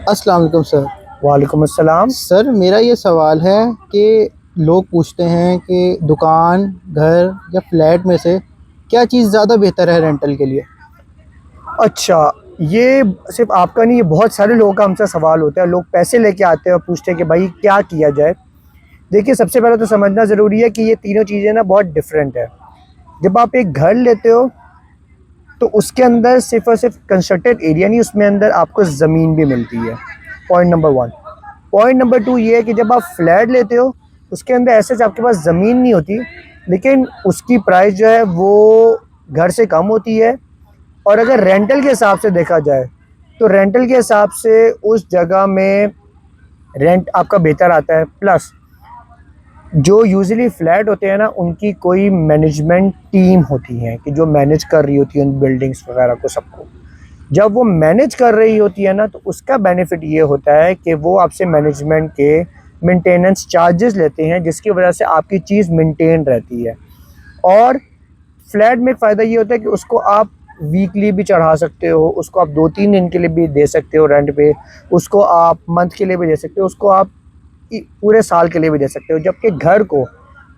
अस्सलाम वालेकुम सर। वालेकुम अस्सलाम। सर मेरा ये सवाल है कि लोग पूछते हैं कि दुकान, घर या फ्लैट में से क्या चीज़ ज़्यादा बेहतर है रेंटल के लिए? अच्छा, ये सिर्फ़ आपका नहीं, ये बहुत सारे लोगों का हमसे सवाल होता है। लोग पैसे लेके आते हैं और पूछते हैं कि भाई क्या किया जाए? देखिए, सबसे पहले तो समझना ज़रूरी है कि ये तीनों चीज़ें ना बहुत डिफरेंट है। जब आप एक घर लेते हो तो उसके अंदर सिर्फ़ और सिर्फ़ कंस्ट्रक्टेड एरिया नहीं, उसमें अंदर आपको ज़मीन भी मिलती है। Point number 1। पॉइंट नंबर 2 ये है कि जब आप फ्लैट लेते हो, उसके अंदर ऐसे आपके पास ज़मीन नहीं होती, लेकिन उसकी प्राइस जो है वो घर से कम होती है। और अगर रेंटल के हिसाब से देखा जाए, तो रेंटल के हिसाब से उस जगह में रेंट आपका बेहतर आता है। प्लस जो यूजुअली फ्लैट होते हैं ना, उनकी कोई मैनेजमेंट टीम होती है कि जो मैनेज कर रही होती है उन बिल्डिंग्स वगैरह को, सबको। जब वो मैनेज कर रही होती है ना, तो उसका बेनिफिट ये होता है कि वो आपसे मैनेजमेंट के मेंटेनेंस चार्जेस लेते हैं, जिसकी वजह से आपकी चीज़ मेंटेन रहती है। और फ्लैट में एक फ़ायदा ये होता है कि उसको आप वीकली भी चढ़ा सकते हो, उसको आप 2-3 दिन के लिए भी दे सकते हो रेंट पे, उसको आप मंथ के लिए भी दे सकते हो, उसको आप पूरे साल के लिए भी दे सकते हो। जबकि घर को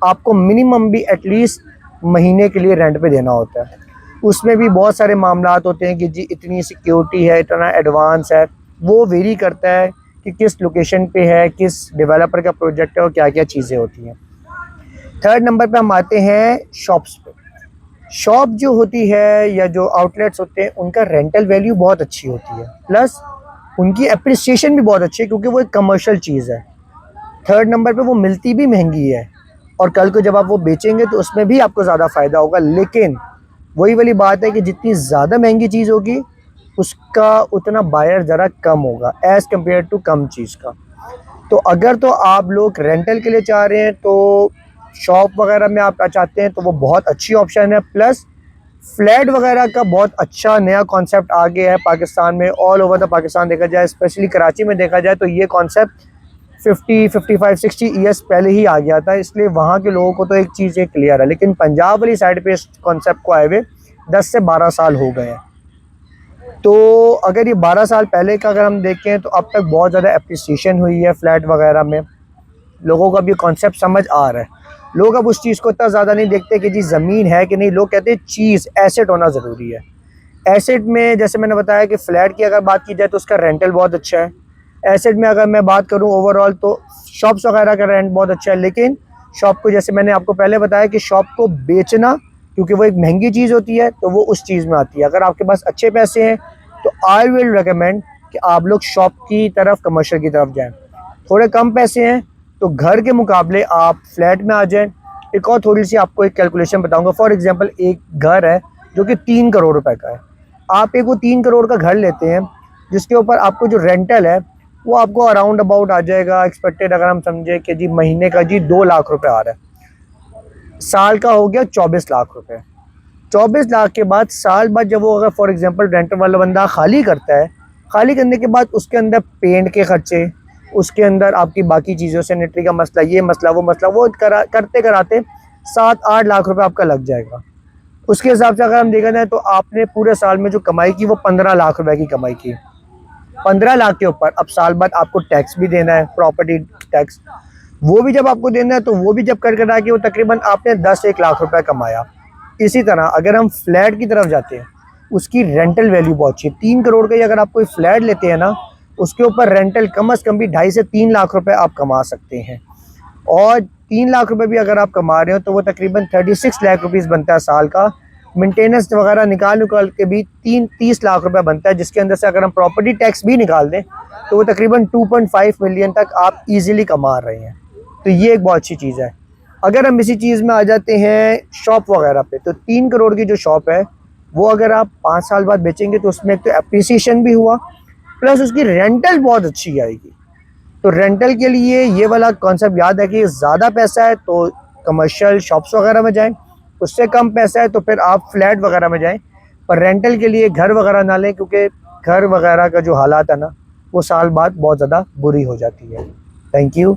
आपको मिनिमम भी एटलीस्ट महीने के लिए रेंट पे देना होता है। उसमें भी बहुत सारे मामलात होते हैं कि जी इतनी सिक्योरिटी है, इतना एडवांस है। वो वेरी करता है कि किस लोकेशन पे है, किस डेवलपर का प्रोजेक्ट है और क्या क्या चीज़ें होती हैं। थर्ड नंबर पे हम आते हैं शॉप्स पे। शॉप जो होती है या जो आउटलेट्स होते हैं, उनका रेंटल वैल्यू बहुत अच्छी होती है। प्लस उनकी एप्रिसिएशन भी बहुत अच्छी है, क्योंकि वो एक कमर्शियल चीज़ है। थर्ड नंबर पे वो मिलती भी महंगी है, और कल को जब आप वो बेचेंगे तो उसमें भी आपको ज़्यादा फ़ायदा होगा। लेकिन वही वाली बात है कि जितनी ज़्यादा महंगी चीज़ होगी, उसका उतना बायर ज़रा कम होगा एज़ कम्पेयर टू कम चीज़ का। तो अगर तो आप लोग रेंटल के लिए चाह रहे हैं, तो शॉप वगैरह में आप चाहते हैं, तो वो बहुत अच्छी ऑप्शन है। प्लस फ्लैट वगैरह का बहुत अच्छा नया कॉन्सेप्ट आ गया है पाकिस्तान में। ऑल ओवर द पाकिस्तान देखा जाए, स्पेशली कराची में देखा जाए, तो ये कॉन्सेप्ट 50, 55, 60 ईयर्स पहले ही आ गया था। इसलिए वहाँ के लोगों को तो एक चीज़ ये क्लियर है। लेकिन पंजाब वाली साइड पे इस कॉन्सेप्ट को आए हुए 10 से 12 साल हो गए हैं। तो अगर ये 12 साल पहले का अगर हम देखें, तो अब तक बहुत ज़्यादा एप्रिसिएशन हुई है फ्लैट वगैरह में। लोगों को अब ये कॉन्सेप्ट समझ आ रहा है। लोग अब उस चीज़ को इतना ज़्यादा नहीं देखते कि जी ज़मीन है कि नहीं, लोग कहते हैं चीज़ एसेट होना ज़रूरी है। एसेट में जैसे मैंने बताया कि फ़्लैट की अगर बात की जाए तो उसका रेंटल बहुत अच्छा है। एसेट में अगर मैं बात करूं ओवरऑल, तो शॉप्स वगैरह का रेंट बहुत अच्छा है। लेकिन शॉप को, जैसे मैंने आपको पहले बताया कि शॉप को बेचना, क्योंकि वो एक महंगी चीज़ होती है, तो वो उस चीज़ में आती है। अगर आपके पास अच्छे पैसे हैं तो आई विल रिकमेंड कि आप लोग शॉप की तरफ, कमर्शियल की तरफ जाएँ। थोड़े कम पैसे हैं तो घर के मुकाबले आप फ्लैट में आ जाएँ। एक और थोड़ी सी आपको एक कैलकुलेशन बताऊँगा। फॉर एग्ज़ाम्पल, एक घर है जो कि 3 करोड़ रुपए का है। आप एक वो 3 करोड़ का घर लेते हैं, जिसके ऊपर आपको जो रेंटल है वो आपको अराउंड अबाउट आ जाएगा, एक्सपेक्टेड अगर हम समझे कि जी महीने का जी 2 लाख रुपए आ रहा है, साल का हो गया 24 लाख रुपए। 24 लाख के बाद साल बाद जब वो, अगर फॉर एग्जांपल रेंटर वाला बंदा खाली करता है, खाली करने के बाद उसके अंदर पेंट के खर्चे, उसके अंदर आपकी बाकी चीज़ों, सैनिटरी का मसला, ये मसला, वो करते कराते 7-8 लाख रुपए आपका लग जाएगा। उसके हिसाब से अगर हम देखा जाए, तो आपने पूरे साल में जो कमाई की वो 15 लाख रुपए की कमाई की। 15 लाख के ऊपर अब साल बाद आपको टैक्स भी देना है, प्रॉपर्टी टैक्स। वो भी जब आपको देना है, तो वो भी जब कर करा के वो तकरीबन आपने 10-1 लाख रुपए कमाया। इसी तरह अगर हम फ्लैट की तरफ जाते हैं, उसकी रेंटल वैल्यू बहुत अच्छी है। 3 करोड़ का ही अगर आप कोई फ्लैट लेते हैं ना, उसके ऊपर रेंटल कम अज़ कम भी 2.5 से 3 लाख रुपए आप कमा सकते हैं। और 3 लाख रुपए भी अगर आप कमा रहे हो, तो वो तकरीबन 36 लाख रुपीज़ बनता है साल का। मेंटेनेंस वगैरह निकाल के भी 30 लाख रुपए बनता है, जिसके अंदर से अगर हम प्रॉपर्टी टैक्स भी निकाल दें, तो वो तकरीबन 2.5 मिलियन तक आप इजीली कमा रहे हैं। तो ये एक बहुत अच्छी चीज़ है। अगर हम इसी चीज़ में आ जाते हैं शॉप वगैरह पे, तो 3 करोड़ की जो शॉप है, वो अगर आप 5 साल बाद बेचेंगे, तो उसमें एक तो एप्रिसिएशन भी हुआ, प्लस उसकी रेंटल बहुत अच्छी आएगी। तो रेंटल के लिए ये वाला कॉन्सेप्ट याद है कि ज़्यादा पैसा है तो कमर्शियल शॉप्स वगैरह में जाएं, उससे कम पैसा है तो फिर आप फ्लैट वगैरह में जाएं। पर रेंटल के लिए घर वगैरह ना लें, क्योंकि घर वगैरह का जो हालात है ना, वो साल बाद बहुत ज़्यादा बुरी हो जाती है। Thank you.